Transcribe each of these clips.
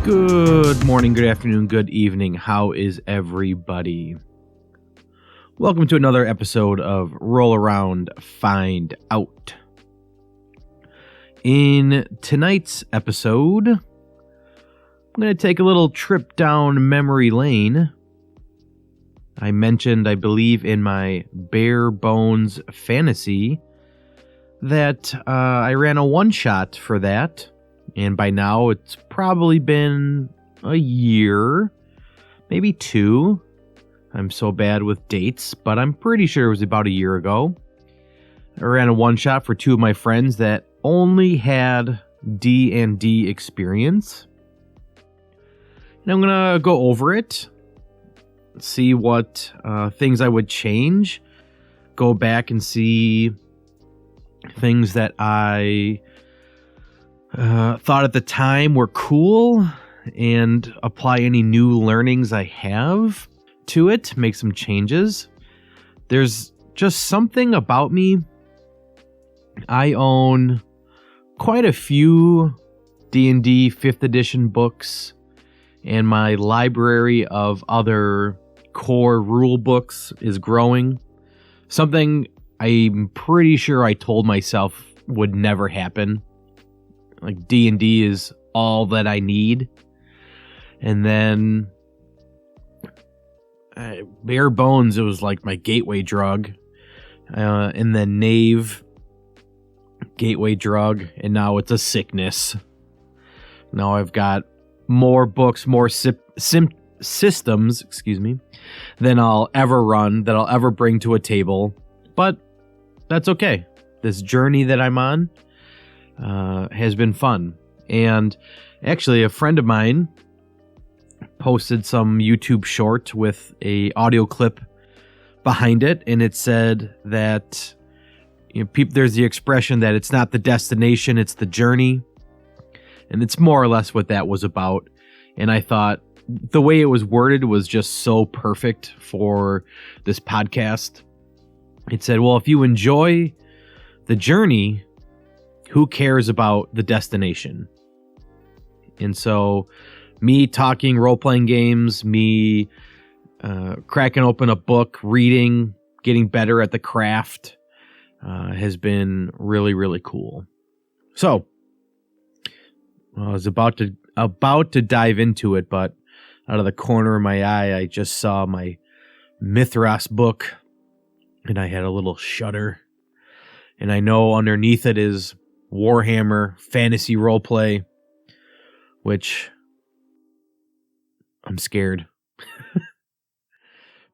Good morning, good afternoon, good evening. How is everybody? Welcome to another episode of Roll Around, Find Out. In tonight's episode, I'm going to take a little trip down memory lane. I mentioned, I believe, in my Bare Bones Fantasy that I ran a one-shot for that. And by now, it's probably been a year, maybe 2. I'm so bad with dates, but I'm pretty sure it was about a year ago. I ran a one-shot for 2 of my friends that only had D&D experience. And I'm going to go over it, see what things I would change, go back and see things that I thought at the time were cool, and apply any new learnings I have to it, make some changes. There's just something about me. I own quite a few D&D 5th edition books, and my library of other core rule books is growing. Something I'm pretty sure I told myself would never happen. Like, D&D is all that I need. And then Bare Bones, it was like my gateway drug. And then Knave, gateway drug. And now it's a sickness. Now I've got more books, more systems, than I'll ever run, that I'll ever bring to a table. But that's okay. This journey that I'm on has been fun. And actually, a friend of mine posted some YouTube short with a audio clip behind it, and it said that, you know, there's the expression that it's not the destination, it's the journey. And it's more or less what that was about. And I thought the way it was worded was just so perfect for this podcast. It said, well, if you enjoy the journey, who cares about the destination? And so me talking role-playing games, me cracking open a book, reading, getting better at the craft has been really, really cool. So I was about to dive into it, but out of the corner of my eye, I just saw my Mithras book, and I had a little shudder. And I know underneath it is Warhammer Fantasy Roleplay, which I'm scared.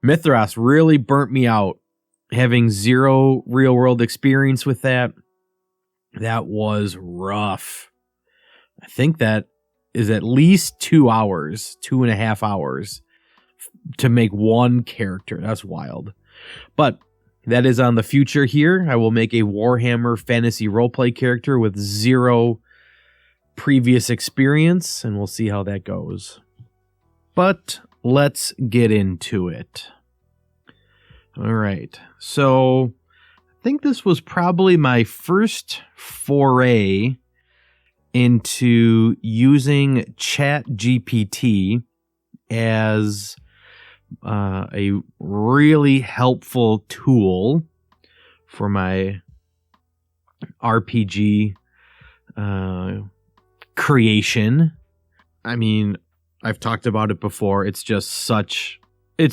Mithras really burnt me out. Having 0 real-world experience with that was rough. I think that is at least 2 hours, 2.5 hours to make one character. That's wild. But that is on the future here. I will make a Warhammer Fantasy Roleplay character with 0 previous experience, and we'll see how that goes. But let's get into it. All right. So I think this was probably my first foray into using ChatGPT as a really helpful tool for my RPG creation. I mean, I've talked about it before. It's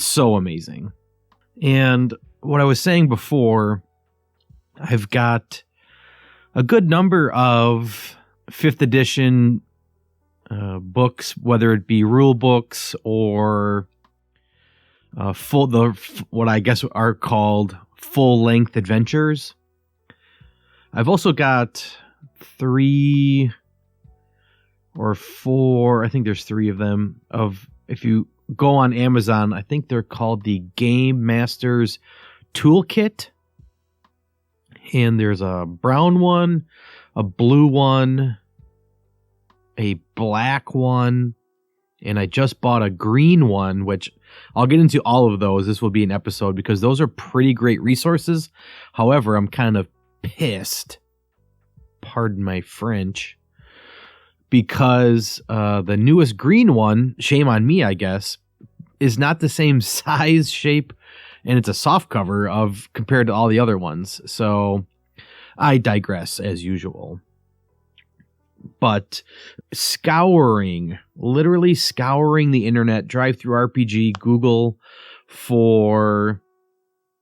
so amazing. And what I was saying before, I've got a good number of 5th edition books, whether it be rule books or what I guess are called full-length adventures. I've also got 3 or 4, I think there's 3 of them, if you go on Amazon, I think they're called the Game Master's Toolkit. And there's a brown one, a blue one, a black one, And I just bought a green one, which I'll get into all of those. This will be an episode because those are pretty great resources. However, I'm kind of pissed, pardon my French, because the newest green one, shame on me, I guess, is not the same size, shape, and it's a soft cover of compared to all the other ones. So I digress as usual. But literally scouring the internet, Drive-Thru RPG, Google for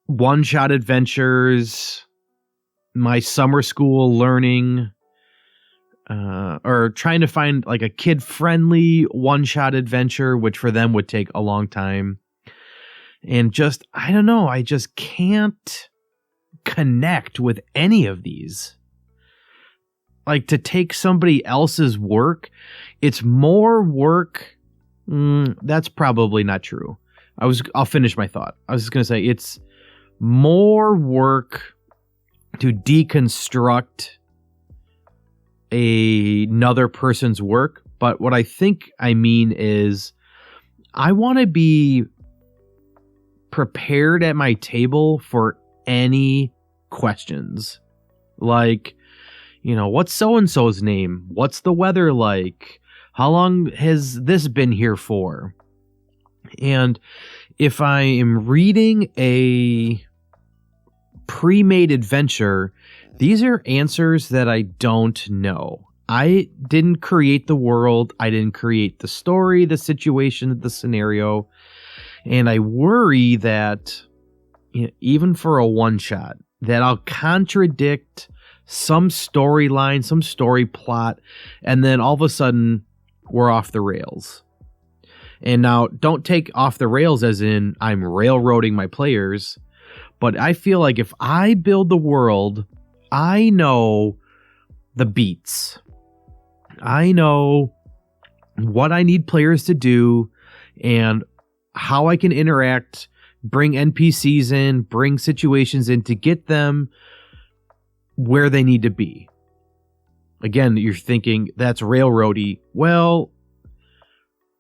one-shot adventures, my summer school learning, or trying to find like a kid-friendly one-shot adventure, which for them would take a long time. And just, I don't know, I just can't connect with any of these. Like, to take somebody else's work, it's more work. That's probably not true. I'll finish my thought. I was just going to say it's more work to deconstruct another person's work. But what I think I mean is I want to be prepared at my table for any questions. Like, what's so-and-so's name? What's the weather like? How long has this been here for? And if I am reading a pre-made adventure, these are answers that I don't know. I didn't create the world. I didn't create the story, the situation, the scenario. And I worry that even for a one-shot, that I'll contradict some storyline, some story plot, and then all of a sudden we're off the rails. And now, don't take off the rails as in I'm railroading my players, but I feel like if I build the world, I know the beats. I know what I need players to do and how I can interact, bring NPCs in, bring situations in to get them where they need to be. Again, you're thinking that's railroady. Well,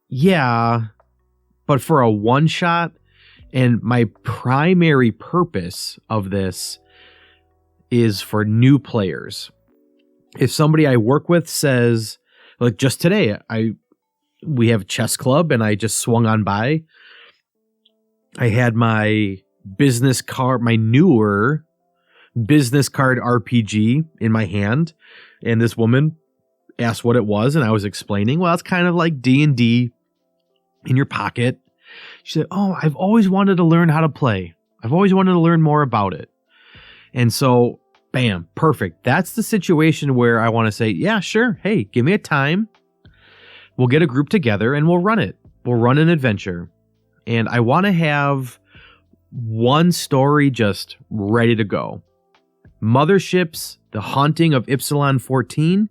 yeah, but for a one shot, and my primary purpose of this is for new players. If somebody I work with says, like just today, we have a chess club and I just swung on by. I had my business card, my newer business card RPG in my hand, and this woman asked what it was, and I was explaining, well, it's kind of like D&D in your pocket. She said, oh, I've always wanted to learn how to play. I've always wanted to learn more about it. And so, bam, perfect. That's the situation where I want to say, yeah, sure. Hey, give me a time. We'll get a group together and we'll run it. We'll run an adventure. And I want to have one story just ready to go. Motherships, the haunting of Epsilon 14.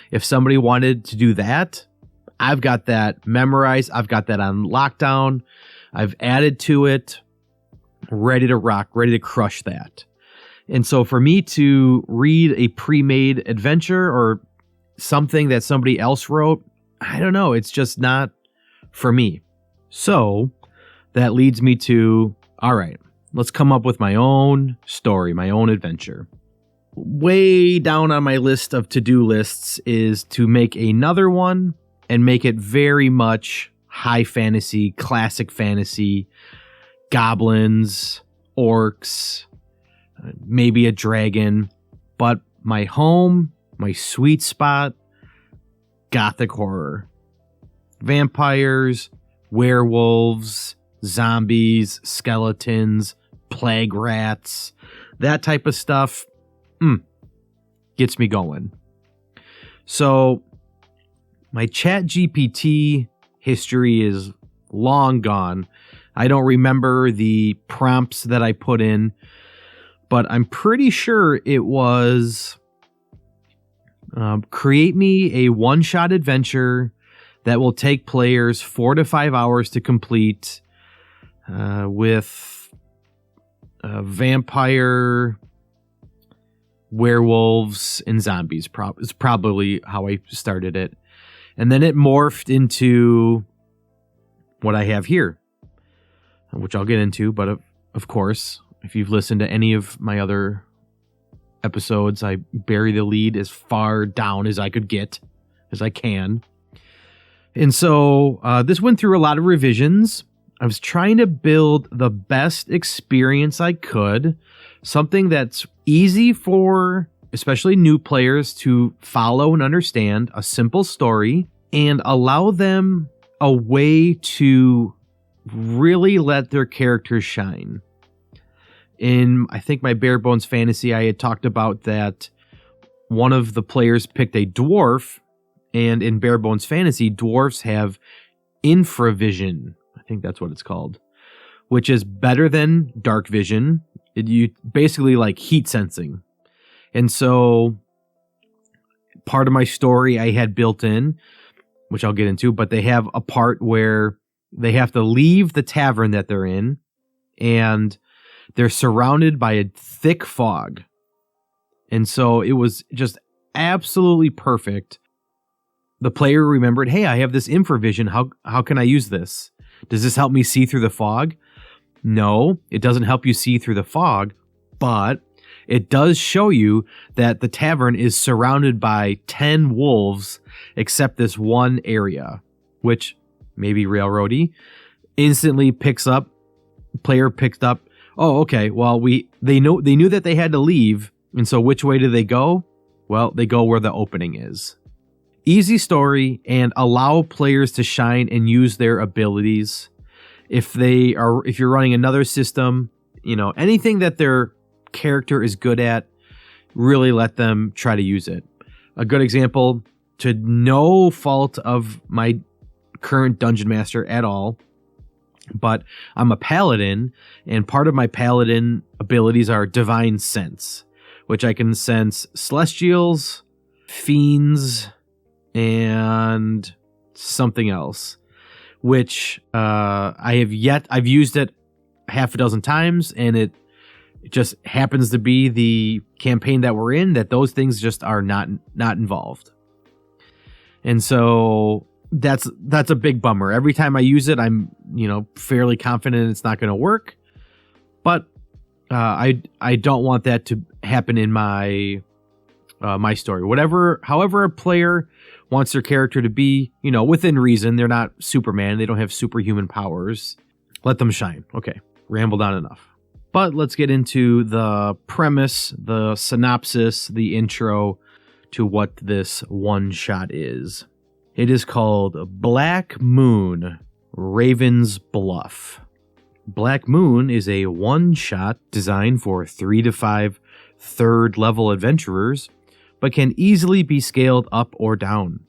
If somebody wanted to do that, I've got that memorized. I've got that on lockdown. I've added to it, ready to rock, ready to crush that. And so for me to read a pre-made adventure or something that somebody else wrote, I don't know. It's just not for me. So that leads me to, all right, let's come up with my own story, my own adventure. Way down on my list of to-do lists is to make another one and make it very much high fantasy, classic fantasy, goblins, orcs, maybe a dragon. But my home, my sweet spot, gothic horror. Vampires, werewolves, zombies, skeletons, plague rats, that type of stuff gets me going. So my ChatGPT history is long gone. I don't remember the prompts that I put in, but I'm pretty sure it was create me a one-shot adventure that will take players 4 to 5 hours to complete with vampire, werewolves, and zombies. Is probably how I started it. And then it morphed into what I have here, which I'll get into. But of course, if you've listened to any of my other episodes, I bury the lead as far down as I can. And so this went through a lot of revisions. I was trying to build the best experience I could, something that's easy for especially new players to follow and understand, a simple story, and allow them a way to really let their characters shine. In, I think, my Bare Bones Fantasy, I had talked about that one of the players picked a dwarf, and in Bare Bones Fantasy, dwarfs have infravision. I think that's what it's called, which is better than dark vision. You basically like heat sensing. And so part of my story I had built in, which I'll get into, but they have a part where they have to leave the tavern that they're in, and they're surrounded by a thick fog. And so it was just absolutely perfect. The player remembered, hey, I have this infravision. How can I use this? Does this help me see through the fog? No, it doesn't help you see through the fog, but it does show you that the tavern is surrounded by 10 wolves, except this one area, which maybe railroady instantly picks up. Player picked up. Oh, okay. Well, they knew that they had to leave, and so which way do they go? Well, they go where the opening is. Easy story, and allow players to shine and use their abilities. If you're running another system, anything that their character is good at, really let them try to use it. A good example, to no fault of my current dungeon master at all, but I'm a paladin, and part of my paladin abilities are divine sense, which I can sense celestials, fiends, and something else, which I've used it half a dozen times, and it just happens to be the campaign that we're in that those things just are not involved. And so that's a big bummer. Every time I use it, I'm fairly confident it's not going to work, but I don't want that to happen in my my story. However a player wants their character to be, within reason. They're not Superman. They don't have superhuman powers. Let them shine. Okay, rambled on enough. But let's get into the premise, the synopsis, the intro to what this one-shot is. It is called Black Moon, Raven's Bluff. Black Moon is a one-shot designed for 3 to 5 third-level adventurers, but can easily be scaled up or down.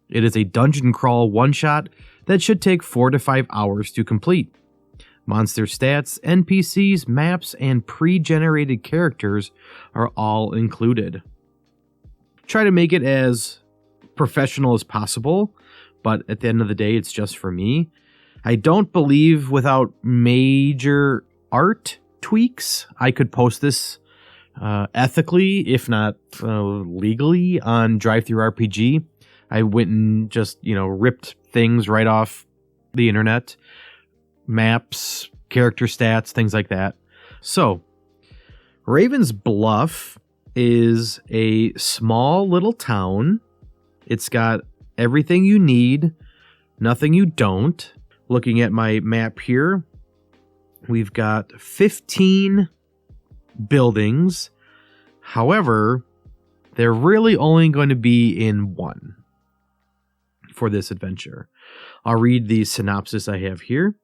It is a dungeon crawl one-shot that should take 4 to 5 hours to complete. Monster stats, NPCs, maps, and pre-generated characters are all included. Try to make it as professional as possible, but at the end of the day, it's just for me. I don't believe without major art tweaks, I could post this ethically, if not legally, on DriveThruRPG. I went and just, ripped things right off the internet. Maps, character stats, things like that. So, Raven's Bluff is a small little town. It's got everything you need, nothing you don't. Looking at my map here, we've got 15 buildings. However, they're really only going to be in one for this adventure. I'll read the synopsis I have here.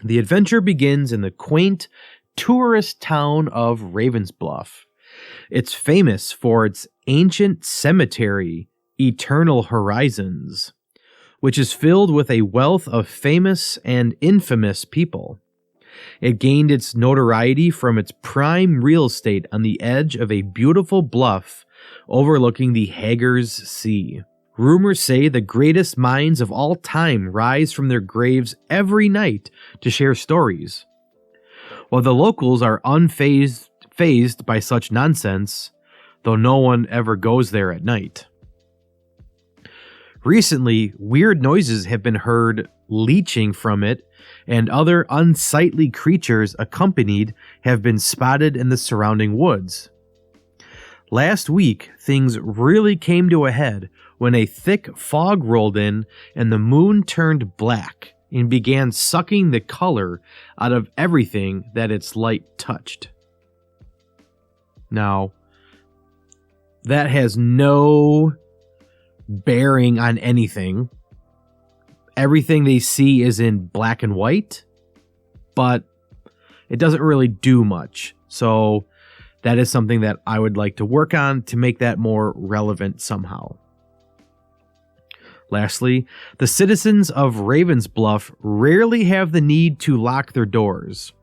The adventure begins in the quaint tourist town of Ravensbluff. It's famous for its ancient cemetery, Eternal Horizons, which is filled with a wealth of famous and infamous people. It gained its notoriety from its prime real estate on the edge of a beautiful bluff overlooking the Haggers Sea. Rumors say the greatest minds of all time rise from their graves every night to share stories. While the locals are unfazed by such nonsense, though no one ever goes there at night. Recently, weird noises have been heard leaching from it, and other unsightly creatures accompanied have been spotted in the surrounding woods. Last week, things really came to a head when a thick fog rolled in and the moon turned black and began sucking the color out of everything that its light touched. Now, that has no bearing on anything. Everything they see is in black and white, but it doesn't really do much. So that is something that I would like to work on to make that more relevant somehow. Lastly, the citizens of Ravensbluff rarely have the need to lock their doors.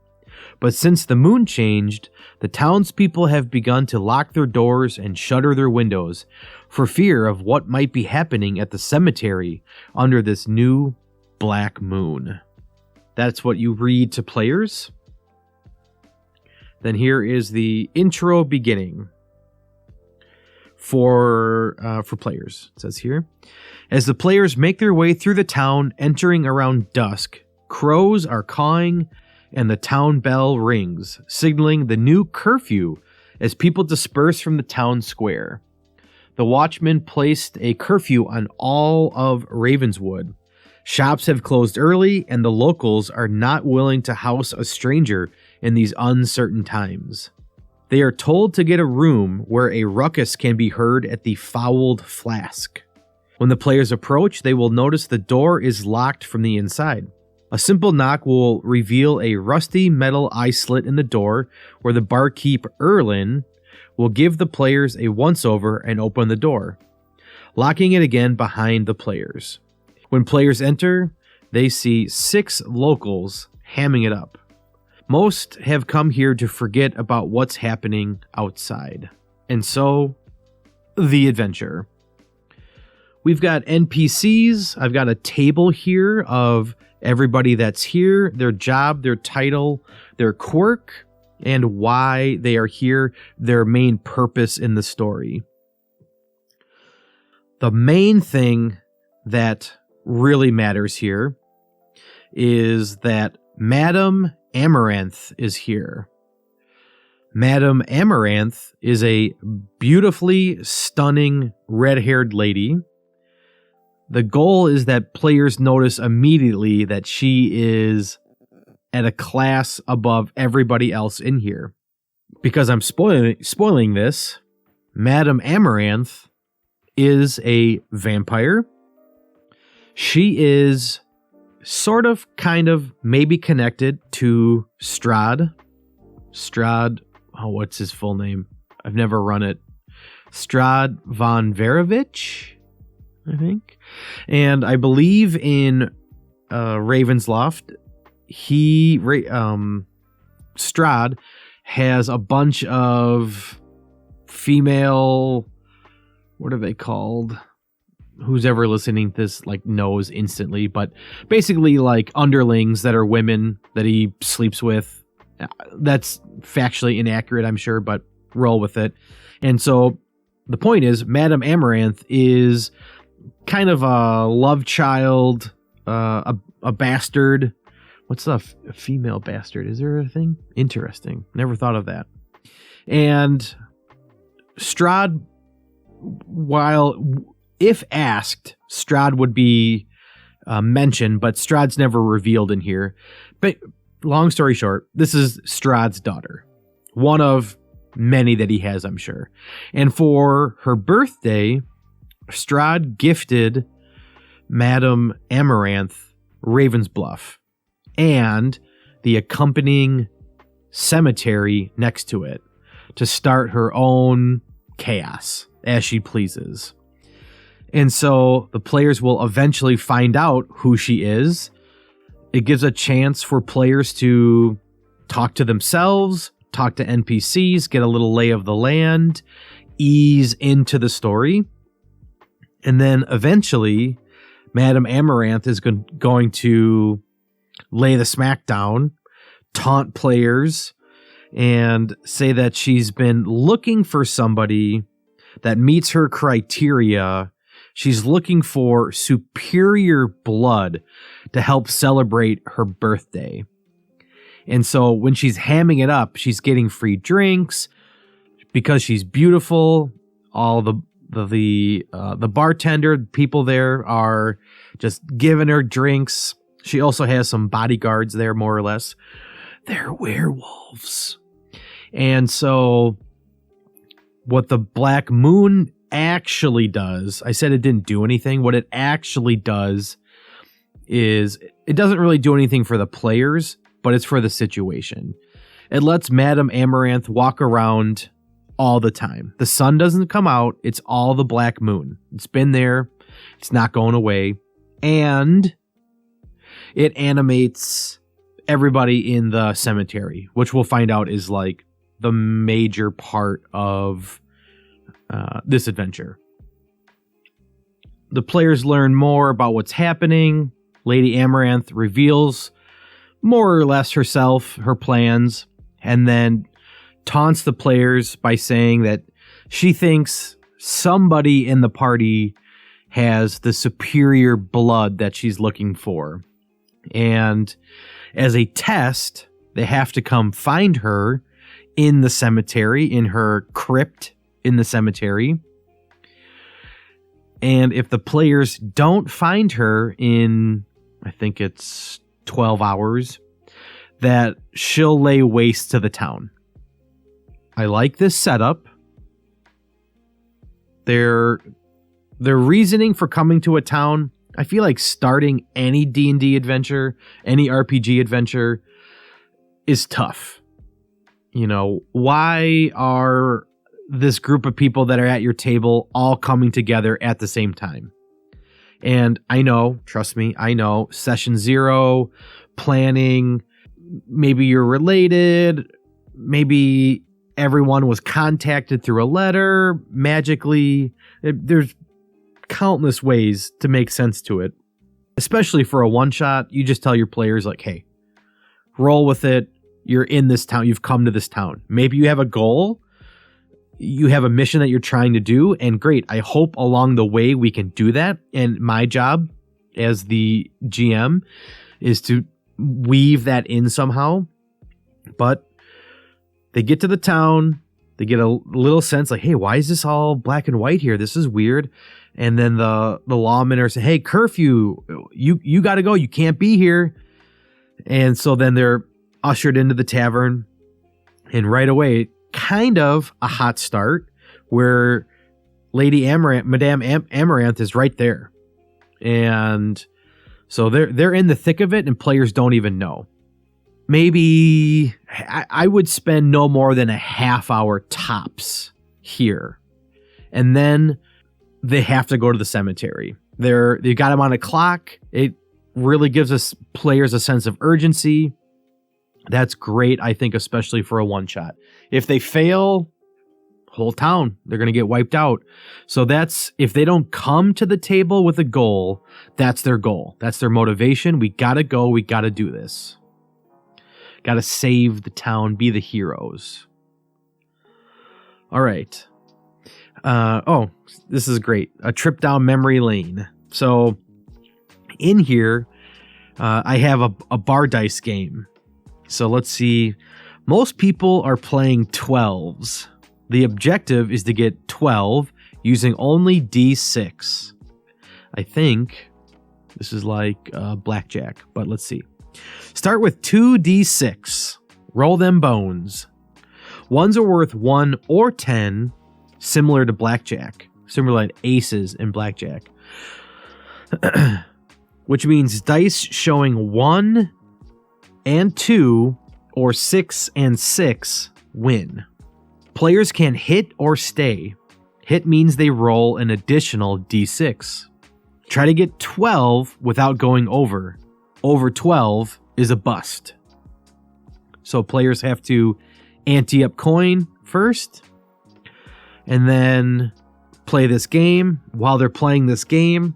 But since the moon changed, the townspeople have begun to lock their doors and shutter their windows for fear of what might be happening at the cemetery under this new black moon. That's what you read to players. Then here is the intro beginning for players. It says here, as the players make their way through the town, entering around dusk, crows are cawing and the town bell rings, signaling the new curfew as people disperse from the town square. The watchman placed a curfew on all of Ravenswood. Shops have closed early, and the locals are not willing to house a stranger in these uncertain times. They are told to get a room where a ruckus can be heard at the Fouled Flask. When the players approach, they will notice the door is locked from the inside. A simple knock will reveal a rusty metal eye slit in the door where the barkeep Erlin will give the players a once-over and open the door, locking it again behind the players. When players enter, they see 6 locals hamming it up. Most have come here to forget about what's happening outside. And so, the adventure. We've got NPCs. I've got a table here of everybody that's here, their job, their title, their quirk, and why they are here, their main purpose in the story. The main thing that really matters here is that Madame Amaranth is here. Madame Amaranth is a beautifully stunning red-haired lady. The goal is that players notice immediately that she is at a class above everybody else in here. Because I'm spoiling this, Madame Amaranth is a vampire. She is sort of, kind of, maybe connected to Strahd. What's his full name? I've never run it. Strahd von Verovich, I think. And I believe in Ravensloft, Strahd has a bunch of female, what are they called? Who's ever listening to this knows instantly, but basically underlings that are women that he sleeps with. That's factually inaccurate, I'm sure, but roll with it. And so the point is, Madame Amaranth is kind of a love child, a bastard. What's a female bastard? Is there a thing? Interesting. Never thought of that. And Strahd, if asked, Strahd would be mentioned, but Strahd's never revealed in here. But long story short, this is Strahd's daughter. One of many that he has, I'm sure. And for her birthday, Strahd gifted Madame Amaranth Ravensbluff and the accompanying cemetery next to it to start her own chaos as she pleases. And so the players will eventually find out who she is. It gives a chance for players to talk to themselves, talk to NPCs, get a little lay of the land, ease into the story. And then eventually, Madame Amaranth is going to lay the smack down, taunt players, and say that she's been looking for somebody that meets her criteria She's looking for superior blood to help celebrate her birthday. And so when she's hamming it up, she's getting free drinks because she's beautiful. All the bartender people there are just giving her drinks. She also has some bodyguards there, more or less. They're werewolves. And so what the Black Moon actually does, I said it didn't do anything. What it actually does is it doesn't really do anything for the players, but it's for the situation. It lets Madame Amaranth walk around all the time. The sun doesn't come out. It's all the Black Moon. It's been there. It's not going away. And it animates everybody in the cemetery, which we'll find out is like the major part of this adventure. The players learn more about what's happening. Lady Amaranth reveals more or less herself, her plans, and then taunts the players by saying that she thinks somebody in the party has the superior blood that she's looking for. And as a test, they have to come find her in the cemetery, in her crypt in the cemetery. And if the players don't find her in, I think it's 12 hours, that she'll lay waste to the town. I like this setup. Their reasoning for coming to a town, I feel like starting any D&D adventure, any RPG adventure is tough. You know, why are this group of people that are at your table all coming together at the same time? And I know, trust me, I know, session 0, planning, maybe you're related, maybe everyone was contacted through a letter, magically. There's countless ways to make sense to it. Especially for a one-shot, you just tell your players, like, hey, roll with it. You're in this town. You've come to this town. Maybe you have a goal. You have a mission that you're trying to do. And great. I hope along the way we can do that. And my job as the GM is to weave that in somehow. But they get to the town. They get a little sense like, hey, why is this all black and white here? This is weird. And then the lawmen are saying, hey, curfew, you got to go. You can't be here. And so then they're ushered into the tavern. And right away, kind of a hot start where Lady Amaranth, Madame Amaranth is right there. And so they're in the thick of it and players don't even know. Maybe I would spend no more than a half hour tops here. And then they have to go to the cemetery. They got them on a clock. It really gives us players a sense of urgency. That's great, I think, especially for a one-shot. If they fail, whole town, they're going to get wiped out. So that's, if they don't come to the table with a goal, that's their goal. That's their motivation. We got to go. We got to do this. Got to save the town, be the heroes. All right. Oh, this is great. A trip down memory lane. So in here, I have a bar dice game. So let's see. Most people are playing 12s. The objective is to get 12 using only D6. I think this is like blackjack, but let's see. Start with 2 D6. Roll them bones. Ones are worth 1 or 10, similar to blackjack. Similar to aces in blackjack. Which means dice showing 1 and 2 or 6 and 6 win. Players can hit or stay. Hit means they roll an additional D6. Try to get 12 without going over. Over 12 is a bust. So players have to ante up coin first and then play this game. While they're playing this game,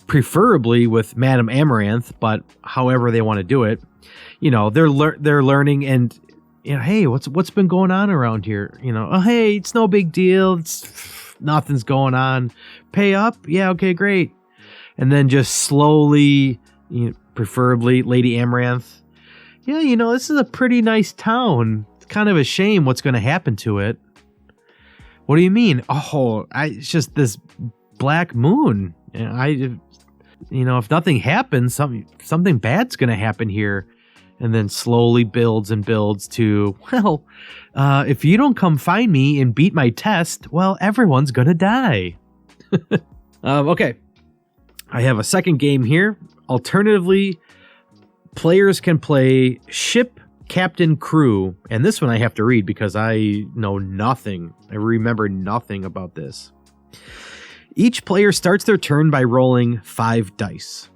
preferably with Madame Amaranth, but however they want to do it, you know, they're learning and, you know, hey, what's been going on around here? You know, oh, hey, it's no big deal. It's nothing's going on. Pay up? Yeah, okay, great. And then just slowly, preferably Lady Amaranth. Yeah, this is a pretty nice town. It's kind of a shame what's going to happen to it. What do you mean? It's just this black moon. If nothing happens, something bad's going to happen here. And then slowly builds and builds to, if you don't come find me and beat my test, well, everyone's going to die. Okay. I have a second game here. Alternatively, players can play Ship Captain Crew. And this one I have to read because I know nothing. I remember nothing about this. Each player starts their turn by rolling 5 dice.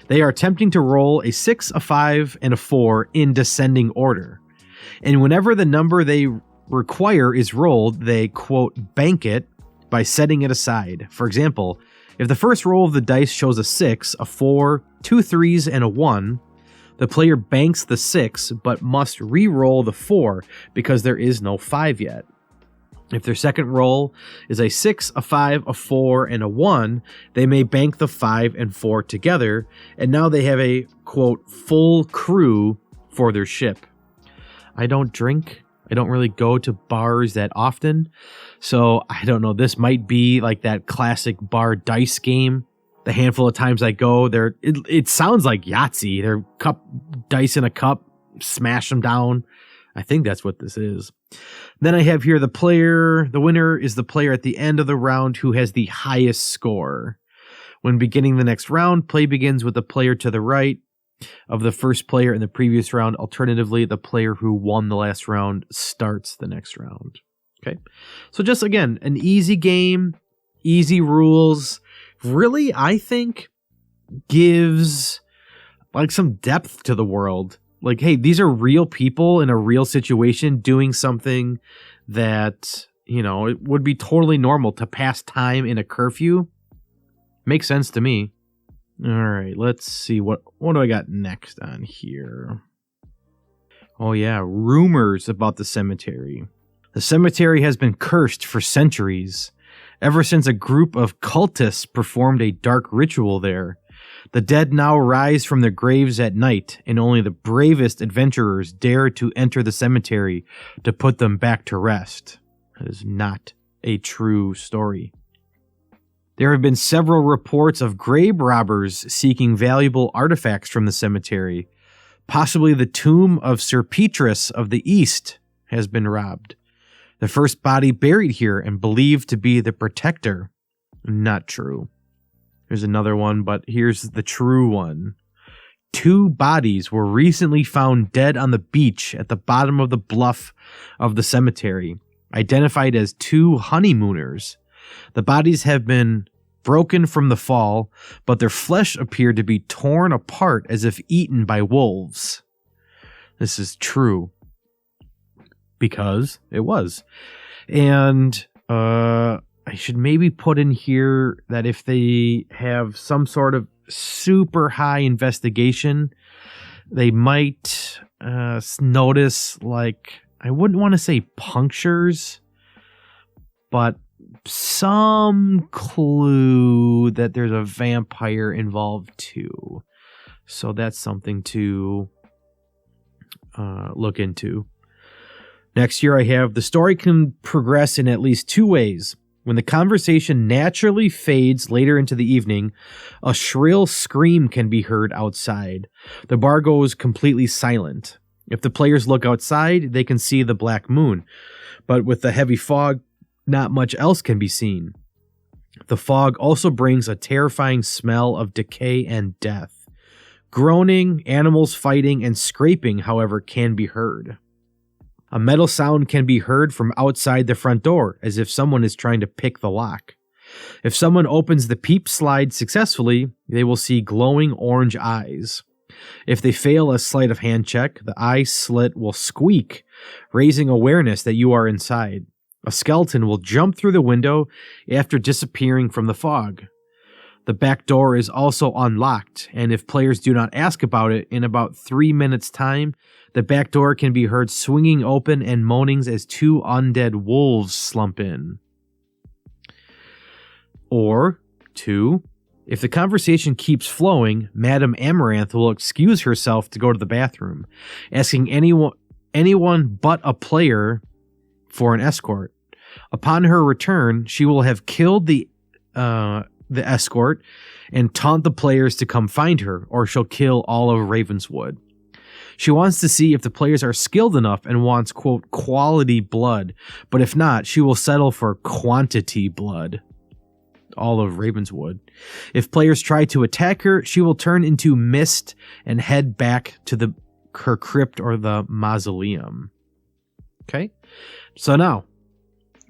They are attempting to roll a 6, a 5, and a 4 in descending order. And whenever the number they require is rolled, they, quote, bank it by setting it aside. For example, if the first roll of the dice shows a 6, a 4, 2 3s, and a 1, the player banks the 6 but must re-roll the 4 because there is no 5 yet. If their second roll is a 6, a 5, a 4, and a 1, they may bank the 5 and 4 together, and now they have a, quote, full crew for their ship. I don't drink. I don't really go to bars that often, so I don't know. This might be like that classic bar dice game. The handful of times I go there, it sounds like Yahtzee. They're dice in a cup, smash them down. I think that's what this is. Then I have here the winner is the player at the end of the round who has the highest score. When beginning the next round, play begins with the player to the right of the first player in the previous round. Alternatively, the player who won the last round starts the next round. Okay. So just again, an easy game, easy rules. Really, I think gives like some depth to the world. Like, hey, these are real people in a real situation doing something that, it would be totally normal to pass time in a curfew. Makes sense to me. All right, let's see. What do I got next on here? Oh, yeah, rumors about the cemetery. The cemetery has been cursed for centuries, ever since a group of cultists performed a dark ritual there. The dead now rise from their graves at night, and only the bravest adventurers dare to enter the cemetery to put them back to rest. That is not a true story. There have been several reports of grave robbers seeking valuable artifacts from the cemetery. Possibly the tomb of Sir Petrus of the East has been robbed. The first body buried here and believed to be the protector. Not true. There's another one, but here's the true one. 2 bodies were recently found dead on the beach at the bottom of the bluff of the cemetery, identified as 2 honeymooners. The bodies have been broken from the fall, but their flesh appeared to be torn apart as if eaten by wolves. This is true. Because it was. And, I should maybe put in here that if they have some sort of super high investigation, they might notice, like, I wouldn't want to say punctures, but some clue that there's a vampire involved too. So that's something to look into. Next here I have the story can progress in at least 2 ways. When the conversation naturally fades later into the evening, a shrill scream can be heard outside. The bar goes completely silent. If the players look outside, they can see the black moon, but with the heavy fog, not much else can be seen. The fog also brings a terrifying smell of decay and death. Groaning, animals fighting, and scraping, however, can be heard. A metal sound can be heard from outside the front door, as if someone is trying to pick the lock. If someone opens the peep slide successfully, they will see glowing orange eyes. If they fail a sleight of hand check, the eye slit will squeak, raising awareness that you are inside. A skeleton will jump through the window after disappearing from the fog. The back door is also unlocked, and if players do not ask about it, in about 3 minutes' time, the back door can be heard swinging open and moanings as 2 undead wolves slump in. Or 2, if the conversation keeps flowing, Madame Amaranth will excuse herself to go to the bathroom, asking anyone but a player for an escort. Upon her return, she will have killed the escort and taunt the players to come find her, or she'll kill all of Ravenswood. She wants to see if the players are skilled enough and wants, quote, quality blood, but if not, she will settle for quantity blood. All of Ravenswood. If players try to attack her, she will turn into mist and head back to her crypt or the mausoleum. Okay? So now,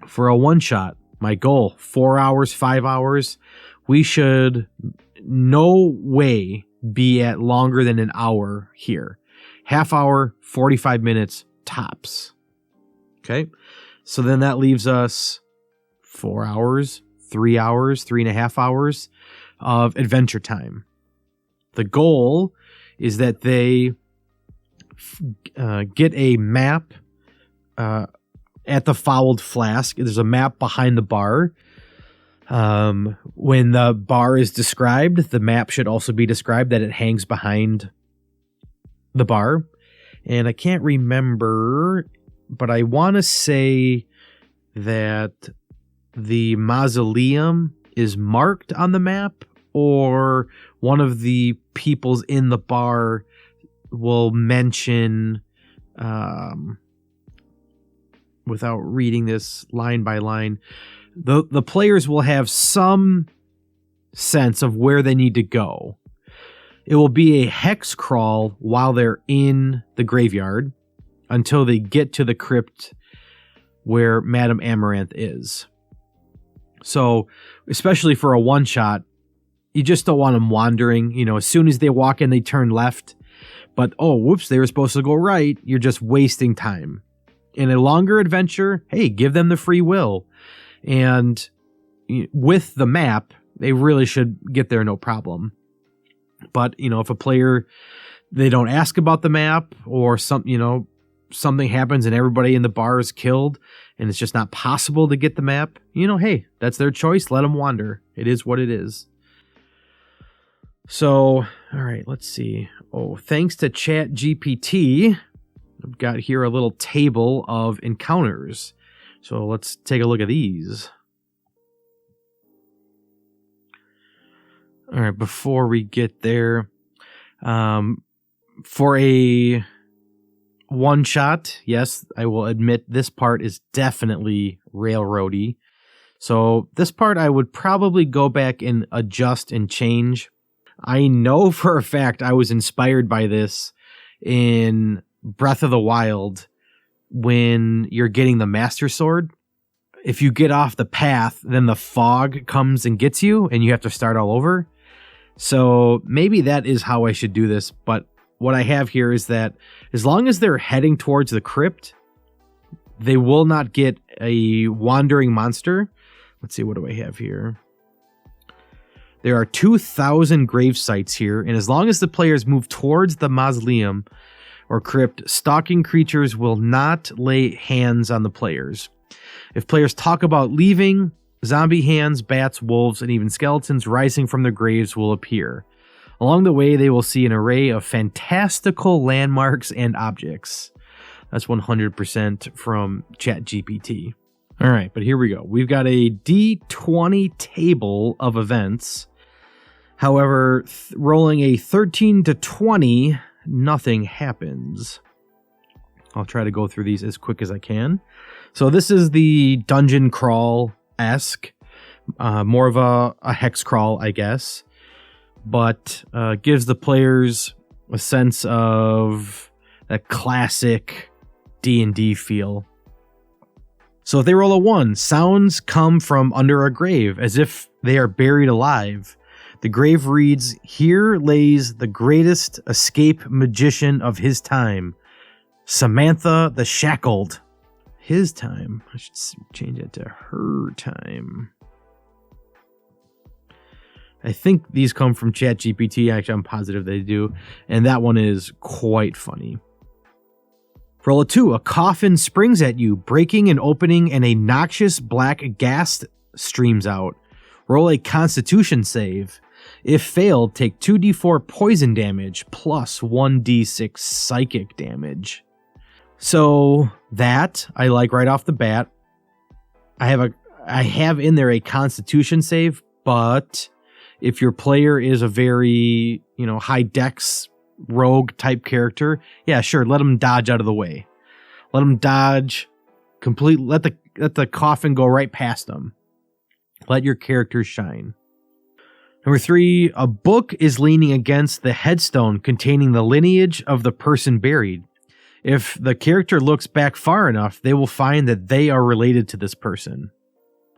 for a one-shot, my goal, 4 hours, 5 hours, we should no way be at longer than an hour here. Half hour, 45 minutes, tops. Okay? So then that leaves us 4 hours, 3 hours, 3.5 hours of adventure time. The goal is that they get a map at the Fouled Flask. There's a map behind the bar. When the bar is described, the map should also be described that it hangs behind the bar. And I can't remember, but I want to say that the mausoleum is marked on the map, or one of the peoples in the bar will mention, without reading this line by line, the players will have some sense of where they need to go. It will be a hex crawl while they're in the graveyard until they get to the crypt where Madame Amaranth is. So, especially for a one-shot, you just don't want them wandering. You know, as soon as they walk in, they turn left. But, oh, whoops, they were supposed to go right. You're just wasting time. In a longer adventure, hey, give them the free will. And with the map, they really should get there no problem. But, you know, if a player, they don't ask about the map, or something happens and everybody in the bar is killed and it's just not possible to get the map, hey, that's their choice. Let them wander. It is what it is. So, all right, let's see. Oh, thanks to ChatGPT, I've got here a little table of encounters. So let's take a look at these. All right, before we get there, for a one shot, yes, I will admit this part is definitely railroady. So this part I would probably go back and adjust and change. I know for a fact I was inspired by this in Breath of the Wild when you're getting the Master Sword. If you get off the path, then the fog comes and gets you and you have to start all over. So maybe that is how I should do this, but what I have here is that as long as they're heading towards the crypt, they will not get a wandering monster. Let's see, what do I have here? There are 2,000 grave sites here, and as long as the players move towards the mausoleum or crypt, stalking creatures will not lay hands on the players. If players talk about leaving, zombie hands, bats, wolves, and even skeletons rising from their graves will appear. Along the way, they will see an array of fantastical landmarks and objects. That's 100% from ChatGPT. All right, but here we go. We've got a D20 table of events. However, rolling a 13 to 20, nothing happens. I'll try to go through these as quick as I can. So this is the dungeon crawl-esque, more of a hex crawl, I guess, but gives the players a sense of that classic D&D feel. So if they roll a 1, sounds come from under a grave as if they are buried alive. The grave reads, "Here lays the greatest escape magician of his time, Samantha the Shackled." His time. I should change it to her time. I think these come from ChatGPT. Actually, I'm positive they do. And that one is quite funny. Roll a 2. A coffin springs at you, breaking and opening, and a noxious black gas streams out. Roll a Constitution save. If failed, take 2d4 poison damage plus 1d6 psychic damage. So that I like right off the bat. I have in there a Constitution save, but if your player is a very, high dex rogue type character, yeah, sure, let them dodge out of the way. Let them dodge completely. Let the coffin go right past them. Let your characters shine. Number 3, a book is leaning against the headstone containing the lineage of the person buried. If the character looks back far enough, they will find that they are related to this person.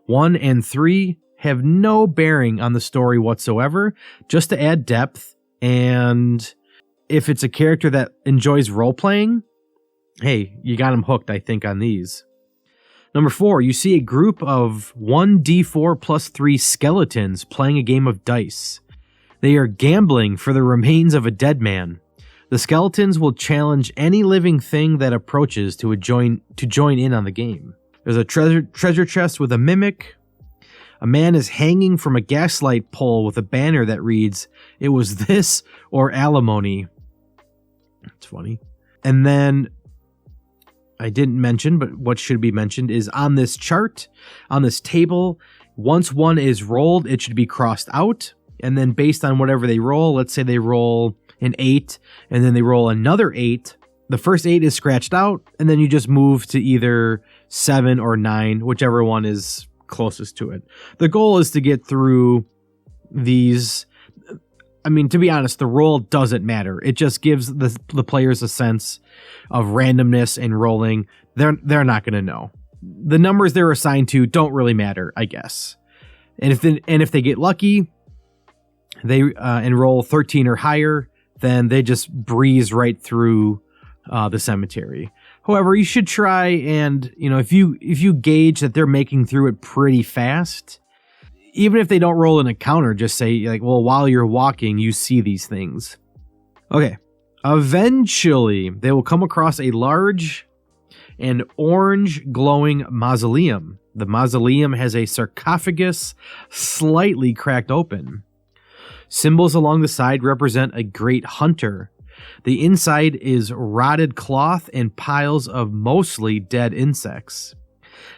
1 and 3 have no bearing on the story whatsoever, just to add depth. And if it's a character that enjoys role-playing, hey, you got them hooked, I think, on these. Number 4, you see a group of 1d4 plus 3 skeletons playing a game of dice. They are gambling for the remains of a dead man. The skeletons will challenge any living thing that approaches to join in on the game. There's a treasure chest with a mimic. A man is hanging from a gaslight pole with a banner that reads, "It was this or alimony." That's funny. And then I didn't mention, but what should be mentioned is on this chart, on this table, once one is rolled, it should be crossed out. And then based on whatever they roll, let's say they roll an 8, and then they roll another 8. The first 8 is scratched out, and then you just move to either 7 or 9, whichever one is closest to it. The goal is to get through these. I mean, to be honest, the roll doesn't matter. It just gives the players a sense of randomness and rolling. They're not going to know. The numbers they're assigned to don't really matter, I guess. And if they get lucky, they enroll 13 or higher, then they just breeze right through the cemetery. However, you should try and, if you gauge that they're making through it pretty fast, even if they don't roll an encounter, just say, while you're walking, you see these things. Okay. Eventually, they will come across a large and orange glowing mausoleum. The mausoleum has a sarcophagus slightly cracked open. Symbols along the side represent a great hunter. The inside is rotted cloth and piles of mostly dead insects.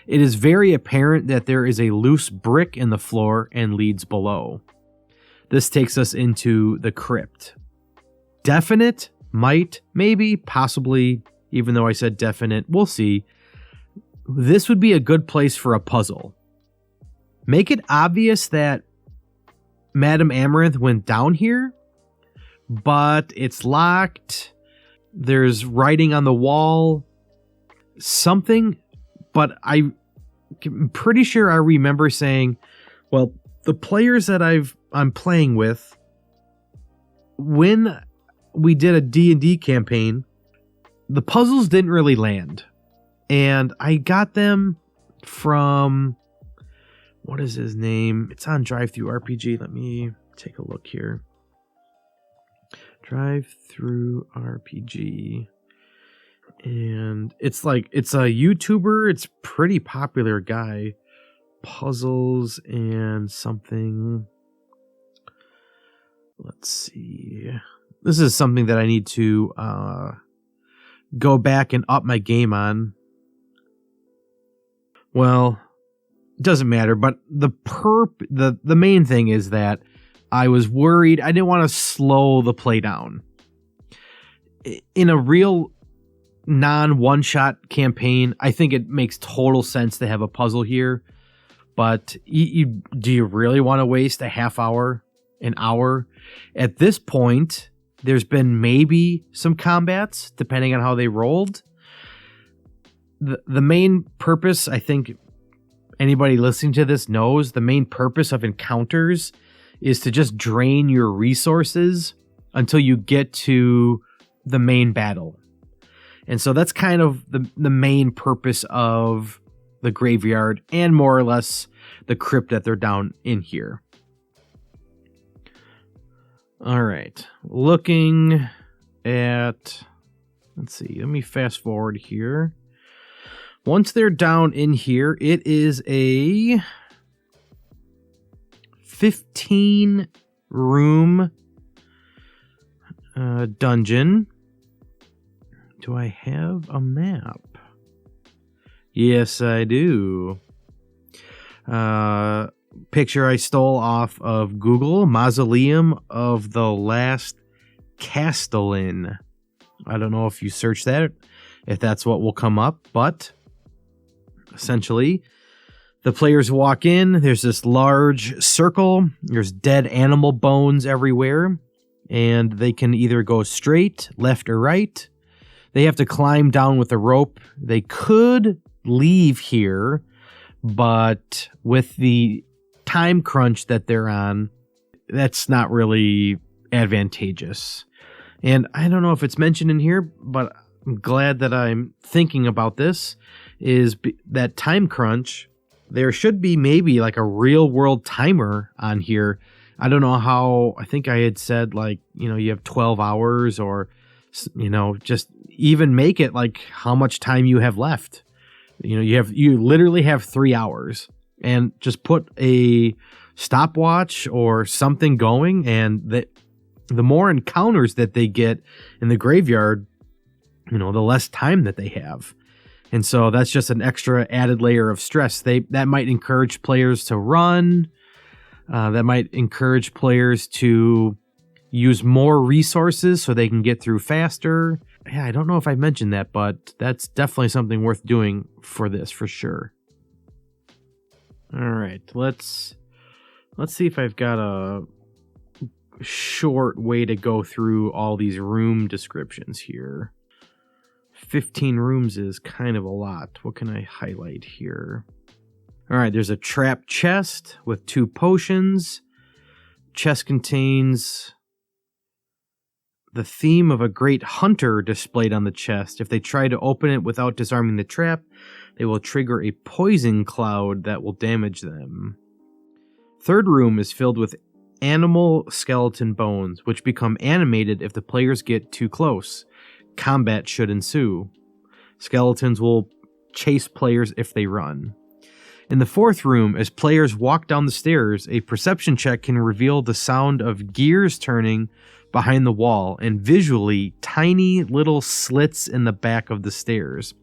It is very apparent that there is a loose brick in the floor and leads below. This takes us into the crypt. Definite, might, maybe, possibly, even though I said definite, we'll see. This would be a good place for a puzzle. Make it obvious that Madame Amaranth went down here, but it's locked. There's writing on the wall. Something. But I'm pretty sure I remember saying, well, the players that I'm playing with, when we did a D&D campaign, the puzzles didn't really land. And I got them from, what is his name? It's on Drive-Thru RPG. Let me take a look here. Drive-Thru RPG. And it's a YouTuber. It's pretty popular guy. Puzzles and something. Let's see. This is something that I need to go back and up my game on. Well, it doesn't matter, but the main thing is that I was worried. I didn't want to slow the play down. In a real non-one-shot campaign, I think it makes total sense to have a puzzle here. But do you really want to waste a half hour, an hour? At this point, there's been maybe some combats, depending on how they rolled. The main purpose, I think anybody listening to this knows, the main purpose of encounters is to just drain your resources until you get to the main battle. And so that's kind of the main purpose of the graveyard and more or less the crypt that they're down in here. All right. Looking at, let's see, let me fast forward here. Once they're down in here, it is a 15 room dungeon. Do I have a map? Yes, I do. Picture I stole off of Google. Mausoleum of the Last Castellan. I don't know if you search that, if that's what will come up, but essentially, the players walk in. There's this large circle. There's dead animal bones everywhere, and they can either go straight, left, or right. They have to climb down with a rope. They could leave here, but with the time crunch that they're on, that's not really advantageous. And I don't know if it's mentioned in here, but I'm glad that I'm thinking about this, is that time crunch. There should be maybe like a real world timer on here. I don't know how. I think I had said like, you have 12 hours, or, just even make it like how much time you have left. You literally have 3 hours, and just put a stopwatch or something going, and the more encounters that they get in the graveyard, the less time that they have. And so that's just an extra added layer of stress. That might encourage players to run. That might encourage players to use more resources so they can get through faster. Yeah, I don't know if I mentioned that, but that's definitely something worth doing for this, for sure. All right, let's see if I've got a short way to go through all these room descriptions here. 15 rooms is kind of a lot. What can I highlight here? All right, there's a trap chest with 2 potions. Chest contains the theme of a great hunter displayed on the chest. If they try to open it without disarming the trap, they will trigger a poison cloud that will damage them. Third room is filled with animal skeleton bones, which become animated if the players get too close. Combat should ensue. Skeletons will chase players if they run. In the fourth room, as players walk down the stairs, a perception check can reveal the sound of gears turning behind the wall, and visually tiny little slits in the back of the stairs.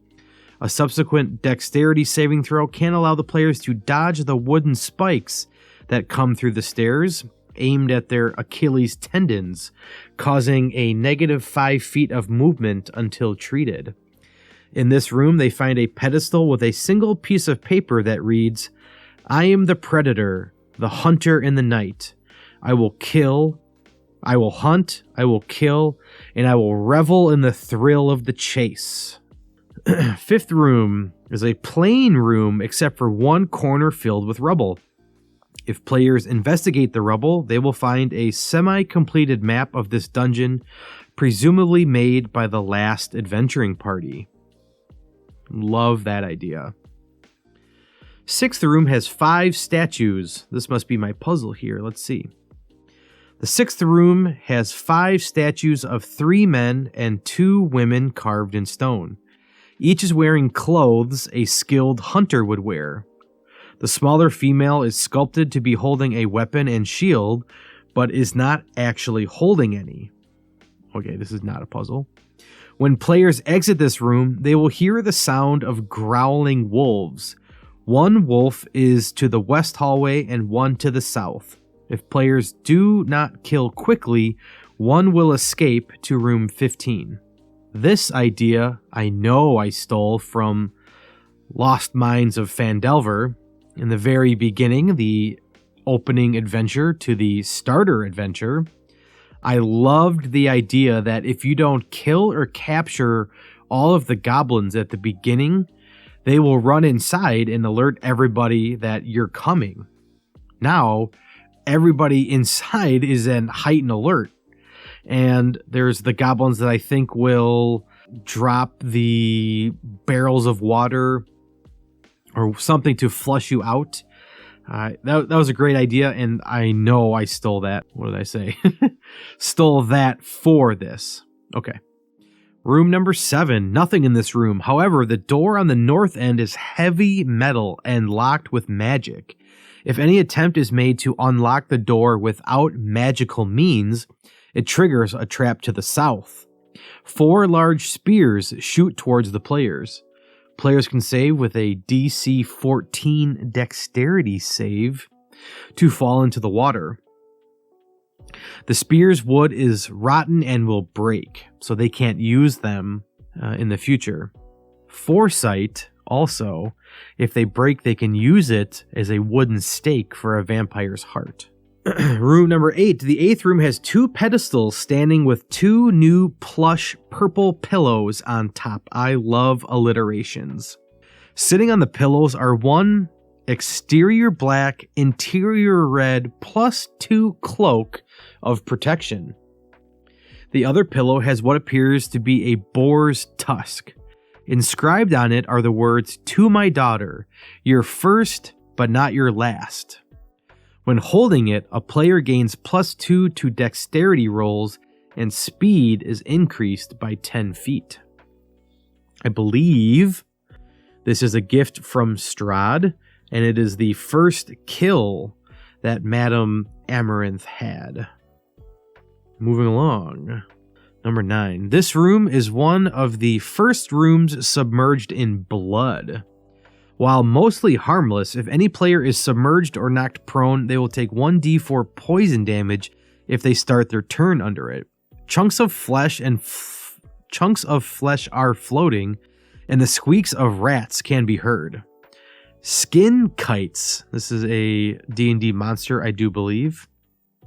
A subsequent dexterity saving throw can allow the players to dodge the wooden spikes that come through the stairs, aimed at their Achilles tendons, causing a negative 5 feet of movement until treated. In this room, they find a pedestal with a single piece of paper that reads, "I am the predator, the hunter in the night. I will kill, I will hunt, I will kill, and I will revel in the thrill of the chase." Fifth room is a plain room except for one corner filled with rubble. If players investigate the rubble, they will find a semi-completed map of this dungeon, presumably made by the last adventuring party. Love that idea. Sixth room has 5 statues. This must be my puzzle here. Let's see. The sixth room has 5 statues of 3 men and 2 women carved in stone. Each is wearing clothes a skilled hunter would wear. The smaller female is sculpted to be holding a weapon and shield, but is not actually holding any. Okay, this is not a puzzle. When players exit this room, they will hear the sound of growling wolves. One wolf is to the west hallway and one to the south. If players do not kill quickly, one will escape to room 15. This idea I know I stole from Lost Mines of Phandelver. In the very beginning, the opening adventure to the starter adventure, I loved the idea that if you don't kill or capture all of the goblins at the beginning, they will run inside and alert everybody that you're coming. Now, everybody inside is in heightened alert. And there's the goblins that I think will drop the barrels of water or something to flush you out. That was a great idea, and I know I stole that. What did I say? Stole that for this. Okay. Room number 7. Nothing in this room. However, the door on the north end is heavy metal and locked with magic. If any attempt is made to unlock the door without magical means, it triggers a trap to the south. 4 large spears shoot towards the players. Players can save with a DC 14 dexterity save to fall into the water. The spear's wood is rotten and will break, so they can't use them in the future. Foresight, also, if they break, they can use it as a wooden stake for a vampire's heart. Room number 8. The 8th room has 2 pedestals standing with 2 new plush purple pillows on top. I love alliterations. Sitting on the pillows are 1 exterior black, interior red, +2 cloak of protection. The other pillow has what appears to be a boar's tusk. Inscribed on it are the words, "To my daughter, your first but not your last." When holding it, a player gains +2 to dexterity rolls, and speed is increased by 10 feet. I believe this is a gift from Strahd, and it is the first kill that Madame Amaranth had. Moving along. Number 9. This room is one of the first rooms submerged in blood. While mostly harmless, if any player is submerged or knocked prone, they will take 1d4 poison damage if they start their turn under it. Chunks of flesh are floating, and the squeaks of rats can be heard. Skin kites. This is a D&D monster, I do believe.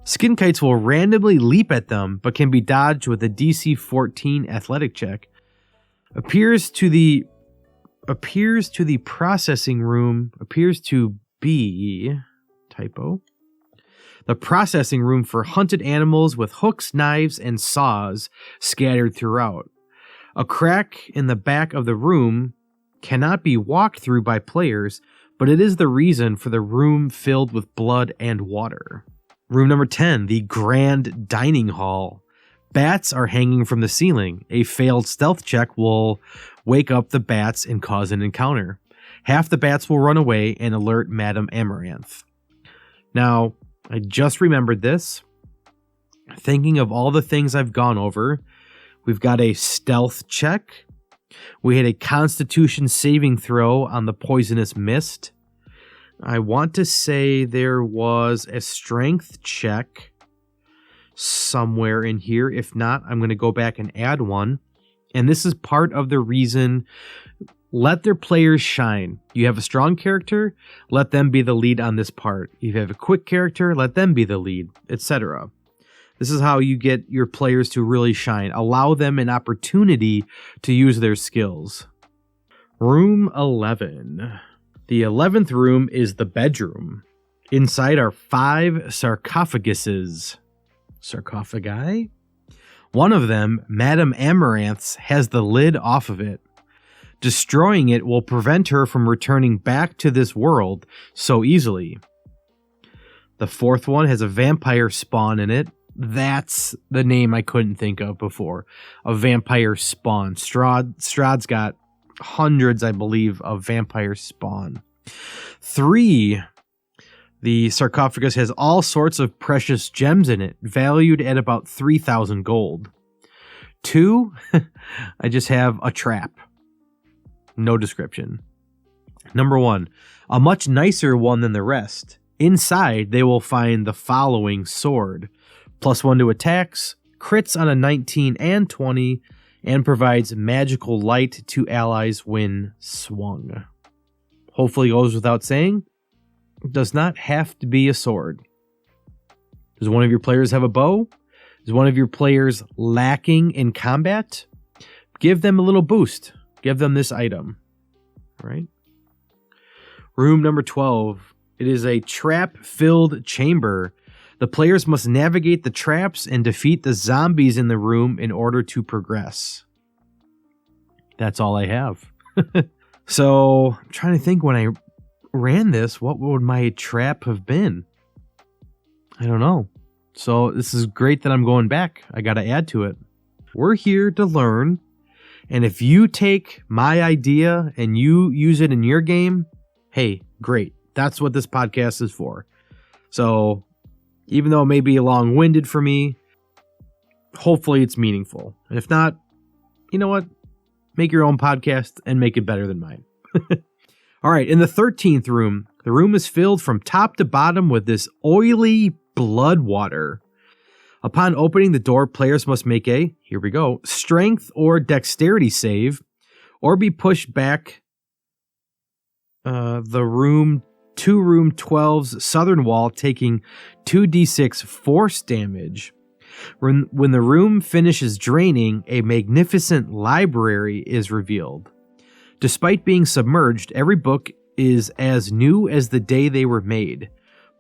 Skin kites will randomly leap at them, but can be dodged with a DC 14 athletic check. Appears to be typo. The processing room for hunted animals with hooks, knives, and saws scattered throughout. A crack in the back of the room cannot be walked through by players, but it is the reason for the room filled with blood and water. Room number 10, the Grand Dining Hall. Bats are hanging from the ceiling. A failed stealth check will wake up the bats and cause an encounter. Half the bats will run away and alert Madame Amaranth. Now, I just remembered this. Thinking of all the things I've gone over, we've got a stealth check. We had a Constitution saving throw on the poisonous mist. I want to say there was a strength check somewhere in here. If not, I'm going to go back and add one. And this is part of the reason, let their players shine. You have a strong character, let them be the lead on this part. You have a quick character, let them be the lead, etc. This is how you get your players to really shine. Allow them an opportunity to use their skills. Room 11. The 11th room is the bedroom. Inside are 5 sarcophaguses. Sarcophagi? One of them, Madame Amaranth's, has the lid off of it. Destroying it will prevent her from returning back to this world so easily. The 4th one has a vampire spawn in it. That's the name I couldn't think of before. A vampire spawn. Strahd's got hundreds, I believe, of vampire spawn. 3, the sarcophagus has all sorts of precious gems in it, valued at about 3,000 gold. 2, I just have a trap. No description. Number 1, a much nicer one than the rest. Inside, they will find the following sword. +1 to attacks, crits on a 19 and 20, and provides magical light to allies when swung. Hopefully goes without saying, it does not have to be a sword. Does one of your players have a bow? Is one of your players lacking in combat? Give them a little boost. Give them this item. All right. Room number 12. It is a trap-filled chamber. The players must navigate the traps and defeat the zombies in the room in order to progress. That's all I have. So, I'm trying to think, when I ran this, what would my trap have been? I don't know. So, this is great that I'm going back. I got to add to it. We're here to learn, and if you take my idea and you use it in your game, hey, great. That's what this podcast is for. So even though it may be long-winded for me, hopefully it's meaningful. And if not, you know what? Make your own podcast and make it better than mine. All right, in the 13th room, the room is filled from top to bottom with this oily blood water. Upon opening the door, players must make a, here we go, strength or dexterity save, or be pushed back the room 12's southern wall, taking 2d6 force damage. When the room finishes draining, a magnificent library is revealed. Despite being submerged, every book is as new as the day they were made.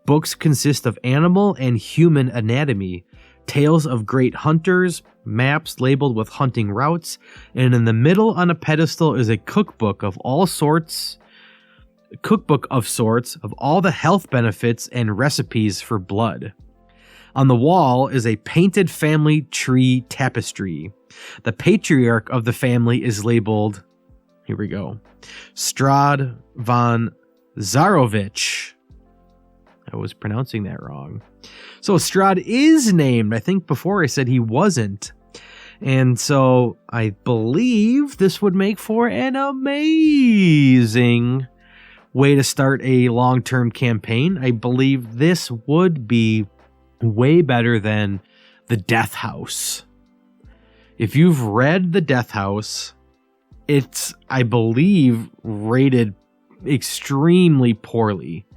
Books consist of animal and human anatomy, tales of great hunters, maps labeled with hunting routes, and in the middle on a pedestal is a cookbook of sorts of all the health benefits and recipes for blood. On the wall is a painted family tree tapestry. The patriarch of the family is labeled, here we go, Strad von Zarovich. I was pronouncing that wrong. So Strad is named. I think before I said he wasn't. And so I believe this would make for an amazing way to start a long-term campaign. I believe this would be way better than the Death House. If you've read the Death House, it's, I believe, rated extremely poorly.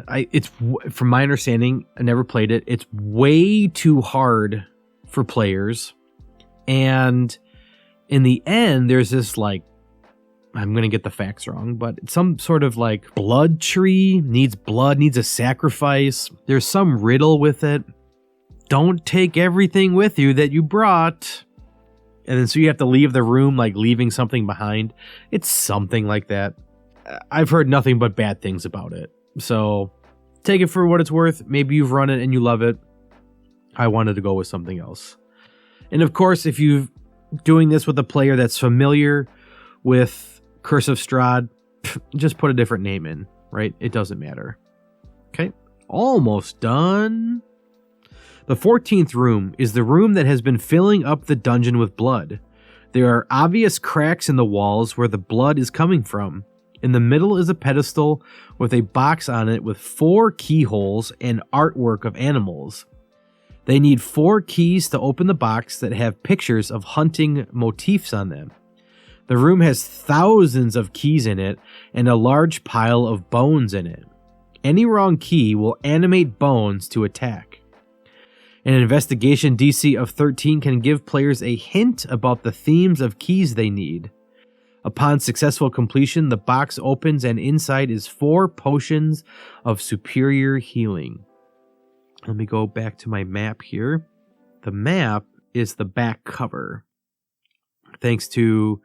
It's, from my understanding, I never played it. It's way too hard for players. And in the end, there's this, like, I'm going to get the facts wrong, but some sort of like blood tree, needs blood, needs a sacrifice. There's some riddle with it. Don't take everything with you that you brought. And then so you have to leave the room like leaving something behind. It's something like that. I've heard nothing but bad things about it. So take it for what it's worth. Maybe you've run it and you love it. I wanted to go with something else. And of course, if you're doing this with a player that's familiar with Curse of Strahd, just put a different name in, right? It doesn't matter. Okay, almost done. The 14th room is the room that has been filling up the dungeon with blood. There are obvious cracks in the walls where the blood is coming from. In the middle is a pedestal with a box on it with 4 keyholes and artwork of animals. They need 4 keys to open the box that have pictures of hunting motifs on them. The room has thousands of keys in it and a large pile of bones in it. Any wrong key will animate bones to attack. An investigation DC of 13 can give players a hint about the themes of keys they need. Upon successful completion, the box opens and inside is 4 potions of superior healing. Let me go back to my map here. The map is the back cover. Thanks to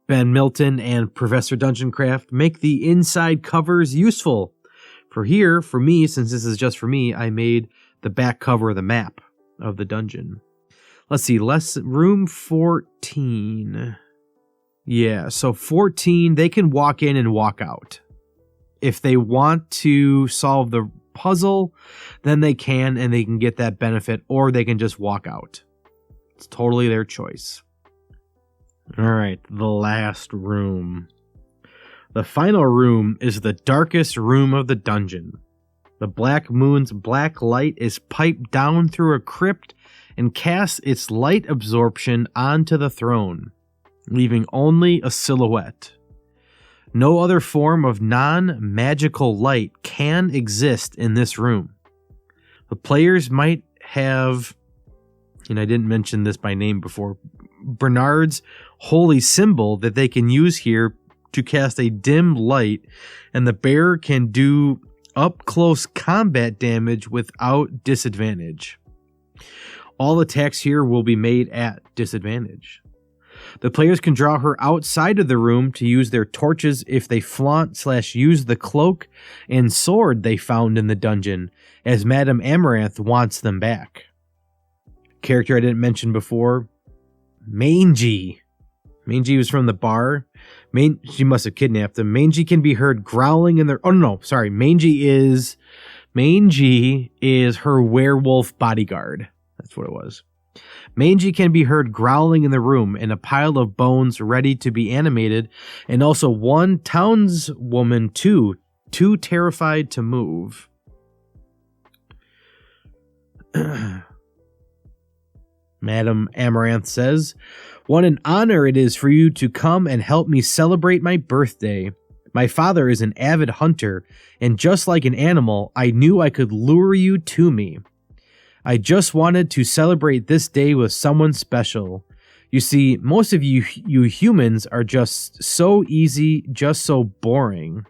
Ben Milton and Professor Dungeoncraft, make the inside covers useful. For me, since this is just for me, I made the back cover of the map of the dungeon. Let's see, room 14. Yeah, so 14, they can walk in and walk out. If they want to solve the puzzle, then they can, and they can get that benefit, or they can just walk out. It's totally their choice. All right, the last room. The final room is the darkest room of the dungeon. The Black Moon's black light is piped down through a crypt and casts its light absorption onto the throne, leaving only a silhouette. No other form of non-magical light can exist in this room. The players might have, and I didn't mention this by name before, Bernard's holy symbol that they can use here to cast a dim light, and the bearer can do up-close combat damage without disadvantage. All attacks here will be made at disadvantage. The players can draw her outside of the room to use their torches if they flaunt/use the cloak and sword they found in the dungeon, as Madame Amaranth wants them back. Character I didn't mention before, Mangy. Mangy was from the bar. She must have kidnapped him. Mangy can be heard growling in their... Oh, no, sorry. Mangy is her werewolf bodyguard. That's what it was. Mangy can be heard growling in the room, and a pile of bones ready to be animated, and also one townswoman, too terrified to move. Madame Amaranth says, "What an honor it is for you to come and help me celebrate my birthday. My father is an avid hunter, and just like an animal, I knew I could lure you to me. I just wanted to celebrate this day with someone special. You see, most of you humans are just so easy, just so boring."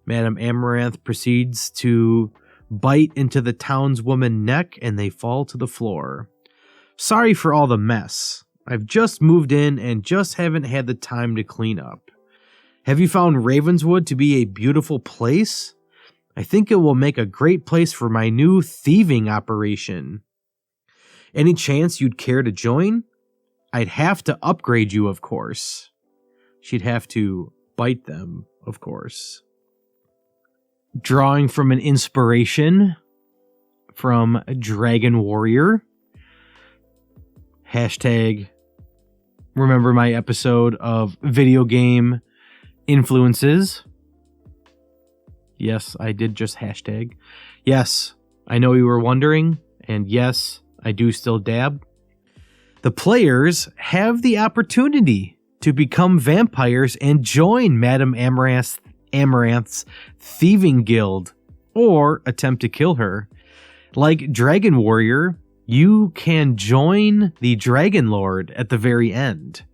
Madame Amaranth proceeds to bite into the townswoman's neck, and they fall to the floor. "Sorry for all the mess. I've just moved in and just haven't had the time to clean up. Have you found Ravenswood to be a beautiful place? I think it will make a great place for my new thieving operation. Any chance you'd care to join? I'd have to upgrade you, of course." She'd have to bite them, of course. Drawing from an inspiration from Dragon Warrior. Hashtag remember my episode of video game influences. Yes, I did just hashtag. Yes, I know you were wondering, and yes, I do still dab. The players have the opportunity to become vampires and join Madame Amaranth's thieving guild, or attempt to kill her. Like Dragon Warrior, you can join the Dragon Lord at the very end.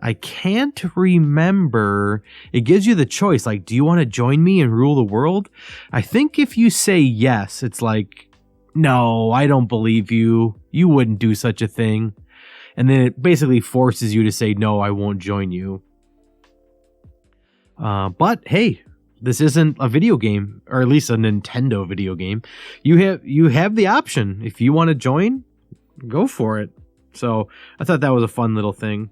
I can't remember. It gives you the choice, like, do you want to join me and rule the world? I think if you say yes, it's like, no, I don't believe you. You wouldn't do such a thing. And then it basically forces you to say, no, I won't join you. But hey, this isn't a video game, or at least a Nintendo video game. You have the option. If you want to join, go for it. So I thought that was a fun little thing.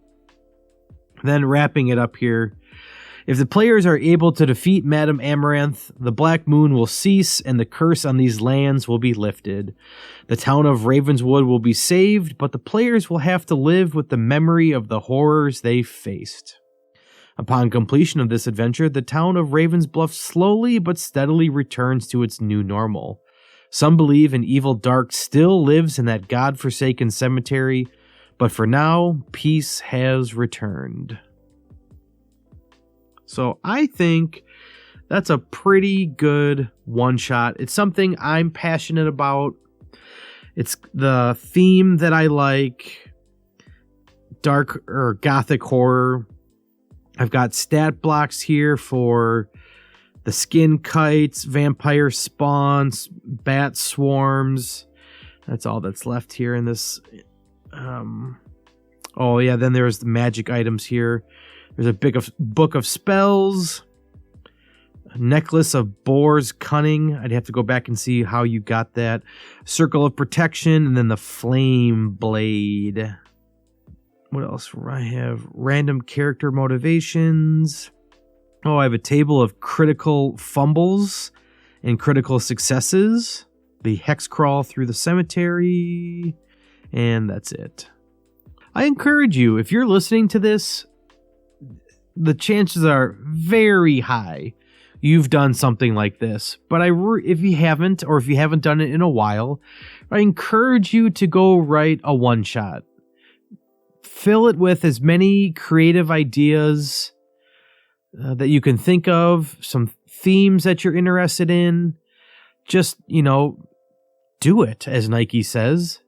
Then wrapping it up here. If the players are able to defeat Madame Amaranth, the Black Moon will cease and the curse on these lands will be lifted. The town of Ravenswood will be saved, but the players will have to live with the memory of the horrors they faced. Upon completion of this adventure, the town of Ravensbluff slowly but steadily returns to its new normal. Some believe an evil dark still lives in that godforsaken cemetery, but for now, peace has returned. So I think that's a pretty good one-shot. It's something I'm passionate about. It's the theme that I like. Dark or gothic horror. I've got stat blocks here for the skin kites, vampire spawns, bat swarms. That's all that's left here in this. Oh yeah, then there's the magic items here. There's a book of spells, a necklace of boar's cunning. I'd have to go back and see how you got that. Circle of protection, and then the flame blade. What else do I have? Random character motivations. Oh, I have a table of critical fumbles and critical successes. The hex crawl through the cemetery. And that's it. I encourage you, if you're listening to this, the chances are very high you've done something like this. But if you haven't, or if you haven't done it in a while, I encourage you to go write a one-shot. Fill it with as many creative ideas that you can think of, some themes that you're interested in. Just, do it, as Nike says.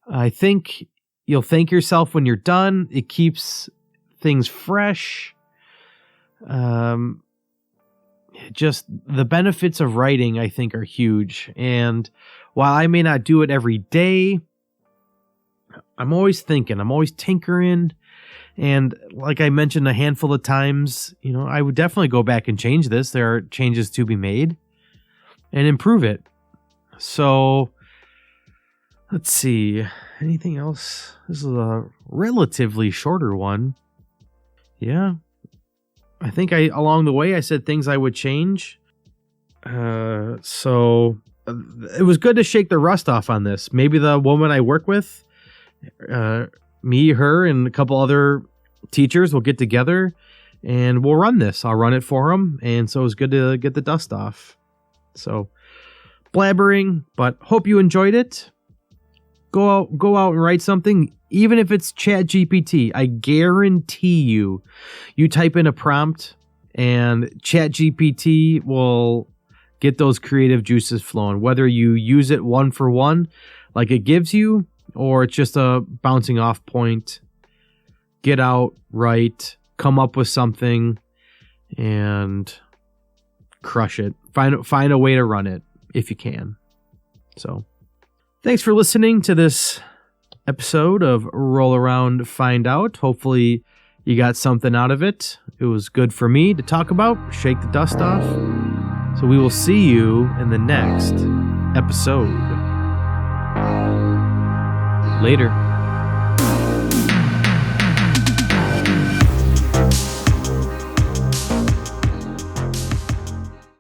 I think you'll thank yourself when you're done. It keeps things fresh. Just the benefits of writing, I think, are huge. And while I may not do it every day, I'm always thinking, I'm always tinkering. And like I mentioned a handful of times, I would definitely go back and change this. There are changes to be made and improve it. So Let's see. Anything else? This is a relatively shorter one. Yeah. I think along the way I said things I would change. So it was good to shake the rust off on this. Maybe the woman I work with, me, her, and a couple other teachers will get together and we'll run this. I'll run it for them. And so it was good to get the dust off. So blabbering, but hope you enjoyed it. Go out and write something, even if it's ChatGPT. I guarantee you type in a prompt and ChatGPT will get those creative juices flowing, whether you use it one for one, like it gives you, or it's just a bouncing off point. Get out, write, come up with something, and crush it. Find a way to run it if you can. So, thanks for listening to this episode of Roll Around, Find Out. Hopefully you got something out of it. It was good for me to talk about, shake the dust off. So we will see you in the next episode. Later.